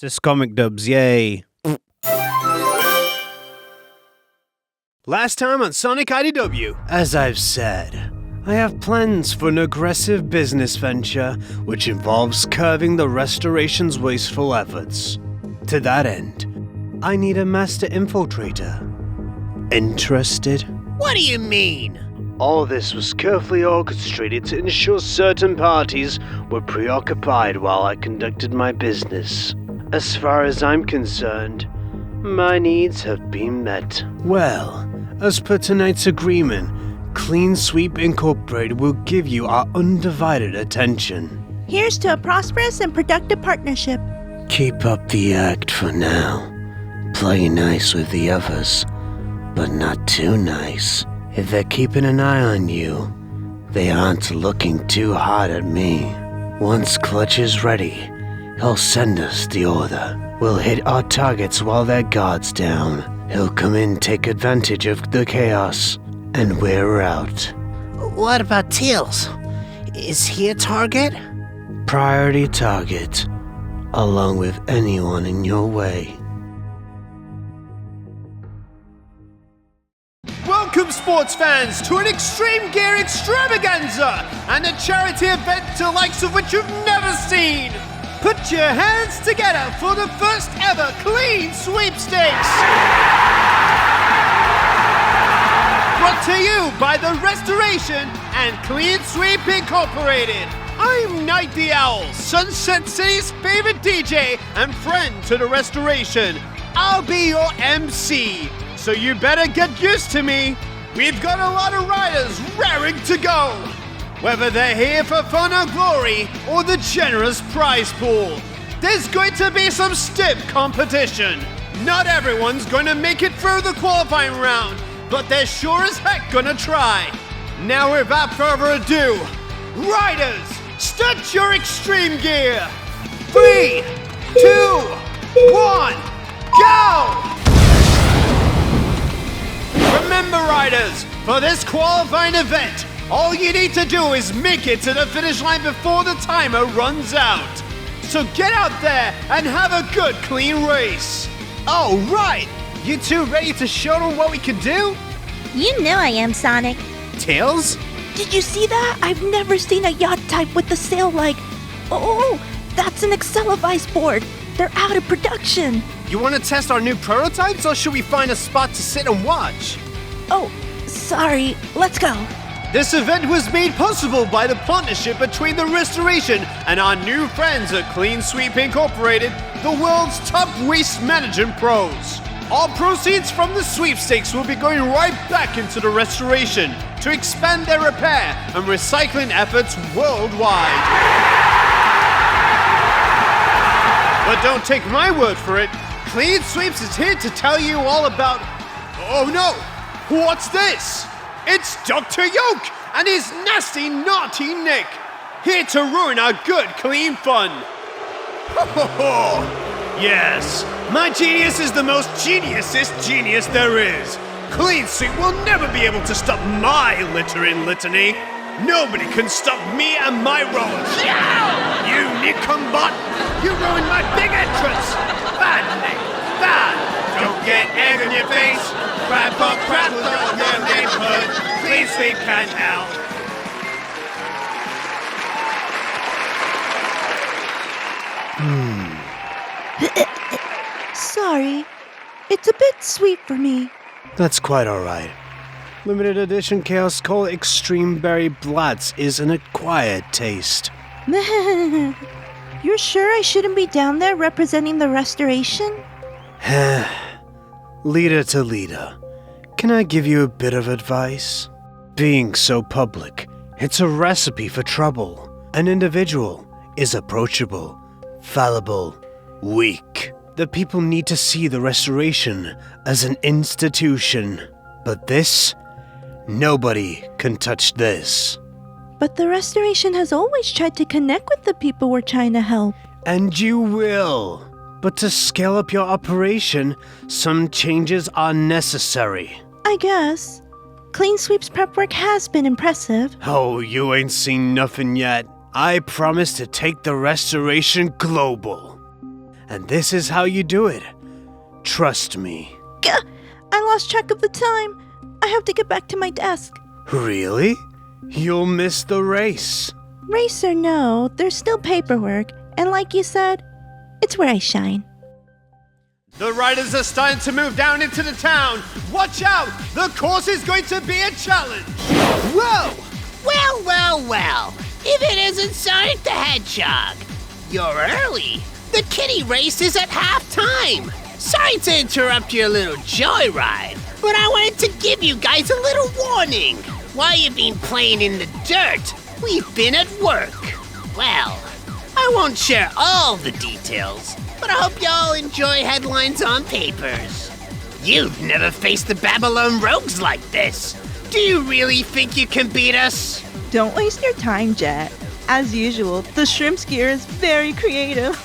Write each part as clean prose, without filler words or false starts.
Just comic dubs, yay. Last time on Sonic IDW. As I've said, I have plans for an aggressive business venture which involves curbing the Restoration's wasteful efforts. To that end, I need a master infiltrator. Interested? What do you mean? All this was carefully orchestrated to ensure certain parties were preoccupied while I conducted my business. As far as I'm concerned, my needs have been met. Well, as per tonight's agreement, Clean Sweep Incorporated will give you our undivided attention. Here's to a prosperous and productive partnership. Keep up the act for now. Play nice with the others, but not too nice. If they're keeping an eye on you, they aren't looking too hard at me. Once Clutch is ready, he'll send us the order. We'll hit our targets while their guard's down. He'll come in, take advantage of the chaos, and we're out. What about Tails? Is he a target? Priority target, along with anyone in your way. Welcome, sports fans, to an Extreme Gear Extravaganza and a charity event the likes of which you've never seen. Put your hands together for the first ever Clean Sweepstakes. Brought to you by the Restoration and Clean Sweep Incorporated. I'm Night the Owl, Sunset City's favorite DJ and friend to the Restoration. I'll be your MC. So you better get used to me. We've got a lot of riders raring to go. Whether they're here for fun or glory, or the generous prize pool, there's going to be some stiff competition. Not everyone's going to make it through the qualifying round, but they're sure as heck gonna try. Now without further ado, riders, start your extreme gear. 3, 2, 1, go! Remember, riders, for this qualifying event, all you need to do is make it to the finish line before the timer runs out. So get out there and have a good, clean race. Oh, right! You two ready to show them what we can do? You know I am, Sonic. Tails? Did you see that? I've never seen a yacht type with a sail like... Oh, that's an Accelevice board. They're out of production. You want to test our new prototypes, or should we find a spot to sit and watch? Oh, sorry. Let's go. This event was made possible by the partnership between the Restoration and our new friends at Clean Sweep Incorporated, the world's top waste management pros. All proceeds from the sweepstakes will be going right back into the Restoration to expand their repair and recycling efforts worldwide. But don't take my word for it. Clean Sweeps is here to tell you all about... Oh no! What's this? It's Dr. Yoke and his nasty, naughty Nick, here to ruin our good, clean fun. Ho ho ho! Yes, my genius is the most geniusest genius there is. Clean Sweep will never be able to stop my littering litany. Nobody can stop me and my rollers. You Nick-cum-bot, you ruined my big entrance. Bad, Nick, bad. Don't get egg on your face. Crap for crap with your neighborhood. Clean Sweep can help. Sorry. It's a bit sweet for me. That's quite alright. Limited edition Chaos Cola Extreme Berry Blatz is an acquired taste. You're sure I shouldn't be down there representing the Restoration? Leader to leader, can I give you a bit of advice? Being so public, it's a recipe for trouble. An individual is approachable, fallible, weak. The people need to see the Restoration as an institution. But this, nobody can touch this. But the Restoration has always tried to connect with the people we're trying to help. And you will. But to scale up your operation, some changes are necessary. I guess. Clean Sweep's prep work has been impressive. Oh, you ain't seen nothing yet. I promise to take the Restoration global. And this is how you do it. Trust me. Gah! I lost track of the time. I have to get back to my desk. Really? You'll miss the race. Race or no, there's still paperwork. And like you said, it's where I shine. The riders are starting to move down into the town. Watch out! The course is going to be a challenge. Whoa! Well. If it isn't Sonic the Hedgehog. You're early. The kitty race is at halftime. Sorry to interrupt your little joyride, but I wanted to give you guys a little warning. While you've been playing in the dirt, we've been at work. Well, I won't share all the details, but I hope y'all enjoy headlines on papers. You've never faced the Babylon rogues like this. Do you really think you can beat us? Don't waste your time, Jet. As usual, the shrimp's gear is very creative.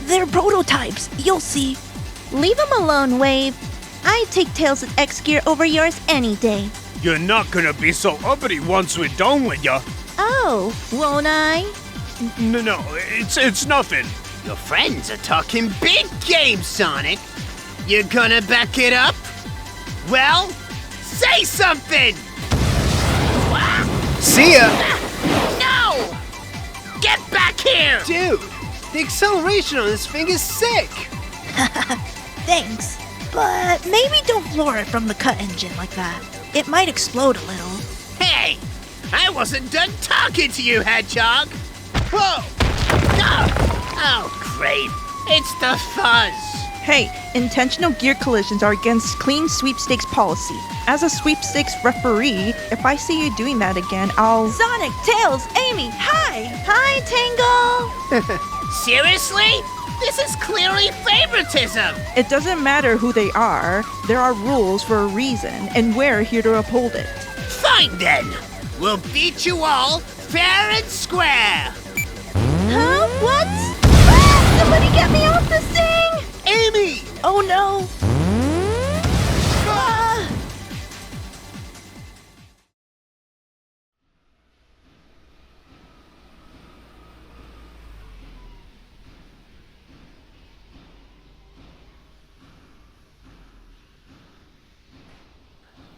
They're prototypes. You'll see. Leave them alone, Wave. I'd take Tails' X gear over yours any day. You're not gonna be so uppity once we're done with ya. Oh, won't I? No, it's nothing. Your friends are talking big game, Sonic. You gonna back it up? Well, say something! See ya! No! Get back here! Dude, the acceleration on this thing is sick. Thanks. But maybe don't floor it from the cut engine like that. It might explode a little. Hey! I wasn't done talking to you, Hedgehog! Whoa! No! Oh, great. It's the fuzz. Hey, intentional gear collisions are against clean sweepstakes policy. As a sweepstakes referee, if I see you doing that again, I'll... Sonic, Tails, Amy, hi! Hi, Tangle! Seriously? This is clearly favoritism! It doesn't matter who they are. There are rules for a reason, and we're here to uphold it. Fine then! We'll beat you all fair and square! Huh? What? Ah, somebody get me off this thing! Amy! Oh no! Ah.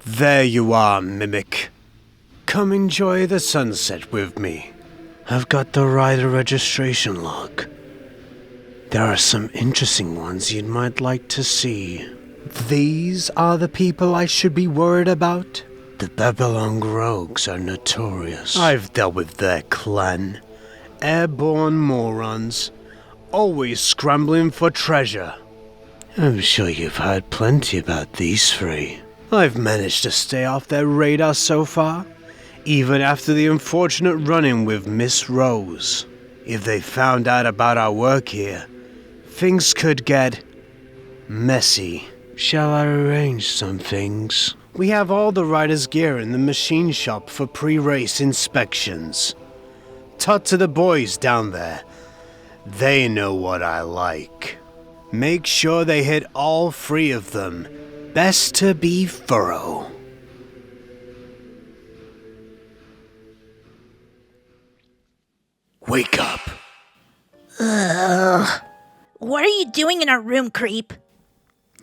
There you are, Mimic. Come enjoy the sunset with me. I've got the rider registration log. There are some interesting ones you might like to see. These are the people I should be worried about. The Babylon rogues are notorious. I've dealt with their clan. Airborne morons, always scrambling for treasure. I'm sure you've heard plenty about these three. I've managed to stay off their radar so far, even after the unfortunate run-in with Miss Rose. If they found out about our work here, things could get messy. Shall I arrange some things? We have all the riders' gear in the machine shop for pre-race inspections. Talk to the boys down there. They know what I like. Make sure they hit all three of them. Best to be thorough. Wake up. Ugh. What are you doing in our room, creep?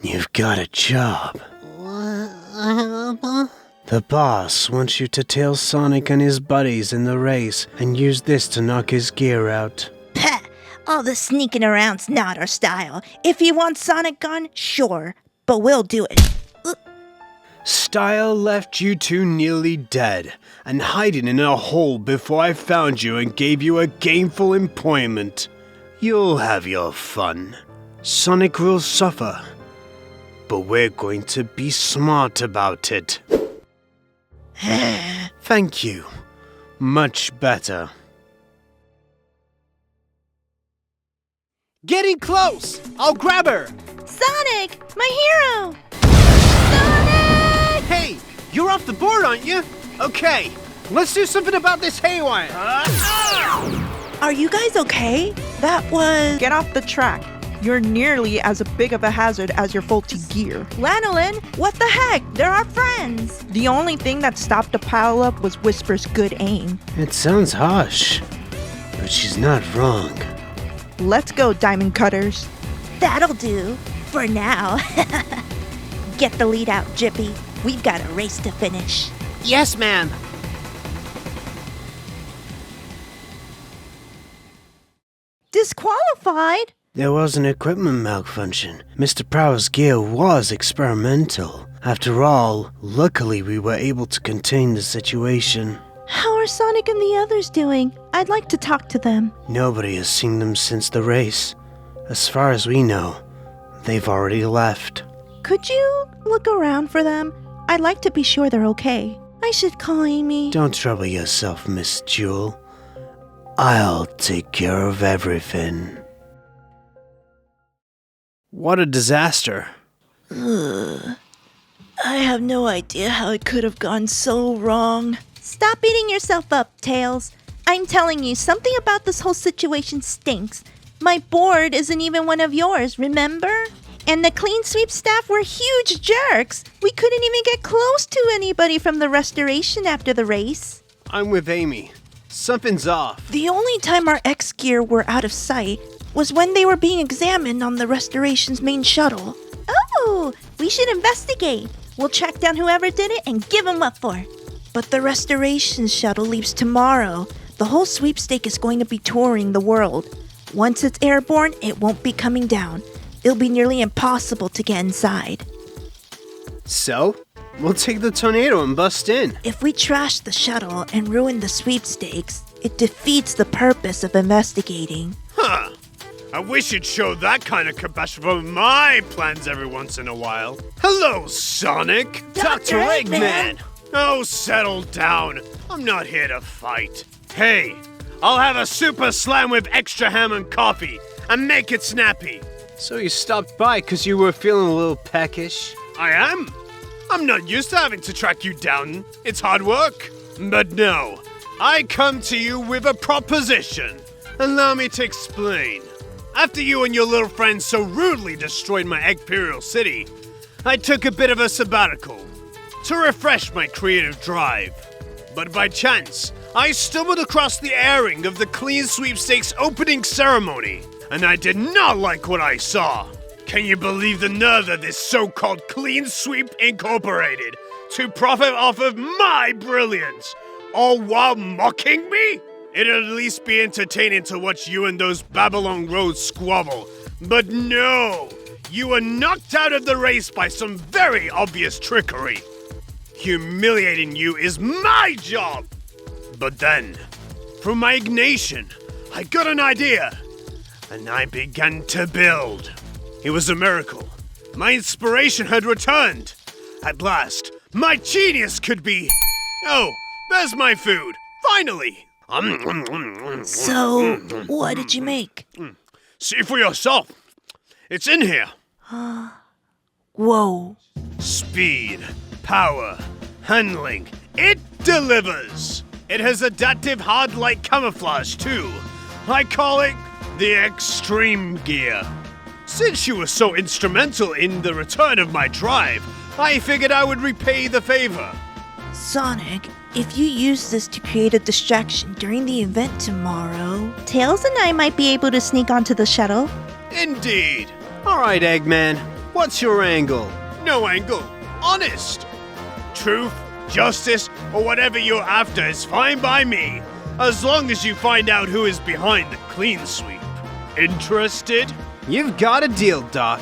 You've got a job. The boss wants you to tail Sonic and his buddies in the race and use this to knock his gear out. Pah! All the sneaking around's not our style. If you want Sonic gone, sure, but we'll do it. Style left you two nearly dead and hiding in a hole before I found you and gave you a gainful employment. You'll have your fun. Sonic will suffer, but we're going to be smart about it. Thank you. Much better. Getting close! I'll grab her! Sonic! My hero! Sonic! Hey, you're off the board, aren't you? Okay, let's do something about this haywire. Are you guys okay? That was... Get off the track. You're nearly as big of a hazard as your faulty gear. Lanolin, what the heck? They're our friends. The only thing that stopped the pileup was Whisper's good aim. It sounds harsh, but she's not wrong. Let's go, Diamond Cutters. That'll do. For now. Get the lead out, Jippy. We've got a race to finish. Yes, ma'am. Disqualified? There was an equipment malfunction. Mr. Prowler's gear was experimental. After all, luckily we were able to contain the situation. How are Sonic and the others doing? I'd like to talk to them. Nobody has seen them since the race. As far as we know, they've already left. Could you look around for them? I'd like to be sure they're okay. I should call Amy. Don't trouble yourself, Miss Jewel. I'll take care of everything. What a disaster. I have no idea how it could have gone so wrong. Stop beating yourself up, Tails. I'm telling you, something about this whole situation stinks. My board isn't even one of yours, remember? And the clean sweep staff were huge jerks. We couldn't even get close to anybody from the restoration after the race. I'm with Amy. Something's off. The only time our X gear were out of sight was when they were being examined on the restoration's main shuttle. Oh, we should investigate. We'll track down whoever did it and give them up for. But the restoration shuttle leaves tomorrow. The whole sweepstake is going to be touring the world. Once it's airborne, it won't be coming down. It'll be nearly impossible to get inside. So, we'll take the tornado and bust in. If we trash the shuttle and ruin the sweepstakes, it defeats the purpose of investigating. Huh. I wish you'd show that kind of compassion for my plans every once in a while. Hello, Sonic. Dr. Eggman. Oh, settle down. I'm not here to fight. Hey, I'll have a super slam with extra ham and coffee and make it snappy. So you stopped by because you were feeling a little peckish? I am. I'm not used to having to track you down. It's hard work. But no, I come to you with a proposition. Allow me to explain. After you and your little friends so rudely destroyed my Eggperial City, I took a bit of a sabbatical to refresh my creative drive. But by chance, I stumbled across the airing of the Clean Sweepstakes opening ceremony, and I did not like what I saw. Can you believe the nerve of this so-called Clean Sweep Incorporated to profit off of my brilliance, all while mocking me? It'd at least be entertaining to watch you and those Babylon Roads squabble. But no! You were knocked out of the race by some very obvious trickery. Humiliating you is my job! But then, from my ignition, I got an idea, and I began to build. It was a miracle. My inspiration had returned. At last, my genius could be... Oh, there's my food. Finally! So, what did you make? See for yourself. It's in here. Whoa. Speed, power, handling. It delivers. It has adaptive hard-light camouflage, too. I call it the Extreme Gear. Since you were so instrumental in the return of my drive, I figured I would repay the favor. Sonic, if you use this to create a distraction during the event tomorrow, Tails and I might be able to sneak onto the shuttle. Indeed. All right, Eggman. What's your angle? No angle. Honest. Truth, justice, or whatever you're after is fine by me, as long as you find out who is behind the clean sweep. Interested? You've got a deal, Doc.